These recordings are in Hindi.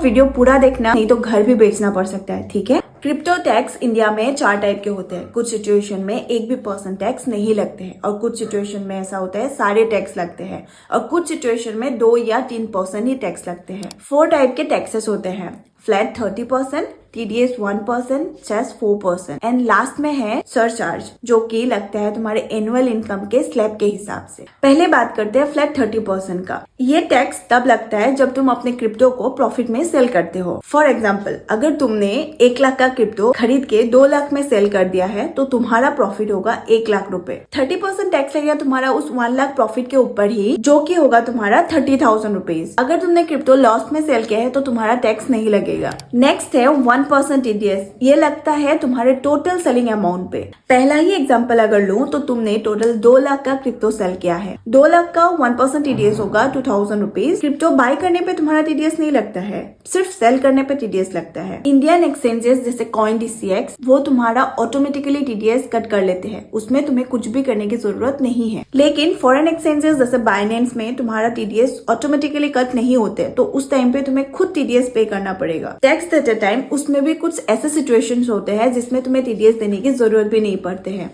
वीडियो पूरा देखना, नहीं तो घर भी बेचना पड़ सकता है, ठीक है। क्रिप्टो टैक्स इंडिया में 4 टाइप के होते हैं। कुछ सिचुएशन में 1 भी % टैक्स नहीं लगते हैं और कुछ सिचुएशन में ऐसा होता है सारे टैक्स लगते हैं और कुछ सिचुएशन में 2 या 3% ही टैक्स लगते हैं। 4 टाइप के टैक्सेस होते हैं, flat 30%, TDS 1%, cess 4% and last में है सरचार्ज, जो कि लगता है तुम्हारे एनुअल इनकम के स्लैब के हिसाब से। पहले बात करते हैं फ्लैट 30% का। ये टैक्स तब लगता है जब तुम अपने क्रिप्टो को प्रॉफिट में सेल करते हो। फॉर एग्जाम्पल, अगर तुमने 1 लाख का क्रिप्टो खरीद के 2 लाख में सेल कर दिया है तो तुम्हारा प्रॉफिट होगा 1 लाख रुपए। 30% टैक्स लगेगा तुम्हारा उस 1 लाख प्रॉफिट के ऊपर ही, जो कि होगा तुम्हारा 30,000 रुपीज। अगर तुमने क्रिप्टो लॉस में सेल किया है तो तुम्हारा टैक्स नहीं लगेगा। नेक्स्ट है 1% TDS। ये लगता है तुम्हारे टोटल सेलिंग अमाउंट पे। पहला ही एग्जांपल अगर लूं तो तुमने टोटल 2 लाख का क्रिप्टो सेल किया है, 2 लाख का 1% TDS होगा 2,000 रुपीज। क्रिप्टो बाय करने पे तुम्हारा TDS नहीं लगता है, सिर्फ सेल करने पे TDS लगता है। इंडियन एक्सचेंजेस जैसे CoinDCX वो तुम्हारा ऑटोमेटिकली TDS कट कर लेते हैं, उसमें तुम्हें कुछ भी करने की जरूरत नहीं है। लेकिन फॉरेन एक्सचेंजेस जैसे बाइनेंस में तुम्हारा TDS ऑटोमेटिकली कट नहीं होते, तो उस टाइम पे तुम्हें खुद TDS पे करना पड़ेगा। टैक्स देते टाइम उसमें भी कुछ ऐसे सिचुएशंस होते हैं जिसमें तुम्हें TDS देने की जरूरत भी नहीं पड़ते हैं।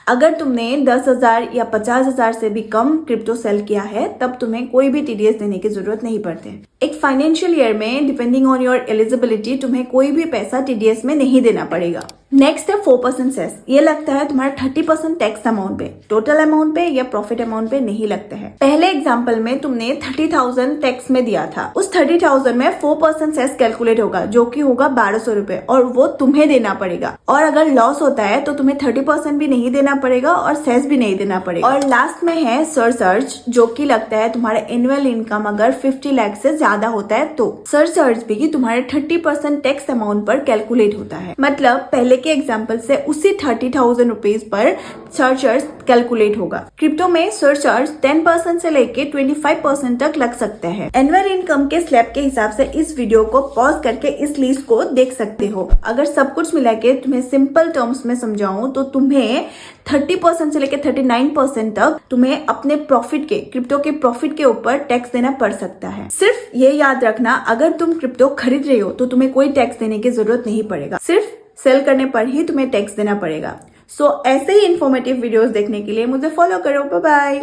अगर तुमने 10,000 या 50,000 से भी कम क्रिप्टो सेल किया है तब तुम्हें कोई भी TDS देने की जरूरत नहीं पड़ते। एक फाइनेंशियल ईयर में डिपेंडिंग ऑन योर एलिजिबिलिटी तुम्हें कोई भी पैसा TDS में नहीं देना पड़ेगा। नेक्स्ट है 4% सेस। ये लगता है तुम्हारा 30% टैक्स अमाउंट पे, टोटल अमाउंट पे या प्रॉफिट अमाउंट पे नहीं लगता है। पहले एग्जांपल में तुमने 30,000 टैक्स में दिया था, उस 30,000 में 4% सेस कैलकुलेट होगा, जो कि होगा 1200 रुपए और वो तुम्हें देना पड़ेगा। और अगर लॉस होता है तो तुम्हें 30% भी नहीं देना पड़ेगा और सेस भी नहीं देना पड़ेगा। और लास्ट में है सरचार्ज, जो कि लगता है तुम्हारा एनुअल इनकम अगर 50 लाख से ज्यादा होता है तो सरचार्ज भी तुम्हारे 30% टैक्स अमाउंट पर कैलकुलेट होता है। मतलब पहले के एग्जांपल से उसी 30,000 रुपीज पर सरचार्ज कैलकुलेट होगा। क्रिप्टो में सरचार्ज 10% से लेके 25% तक लग सकता है। एनुअल इनकम के स्लैब के हिसाब से इस वीडियो को पॉज करके इस लिस्ट को देख सकते हो। अगर सब कुछ मिला के तुम्हें सिंपल टर्म्स में समझाऊं तो तुम्हें 30% से लेके 39% तक तुम्हें अपने प्रॉफिट के, क्रिप्टो के प्रॉफिट के ऊपर टैक्स देना पड़ सकता है। सिर्फ ये याद रखना, अगर तुम क्रिप्टो खरीद रहे हो तो तुम्हें कोई टैक्स देने की जरूरत नहीं पड़ेगा, सिर्फ सेल करने पर ही तुम्हें टैक्स देना पड़ेगा। सो ऐसे ही इन्फॉर्मेटिव वीडियोस देखने के लिए मुझे फॉलो करो। Bye bye.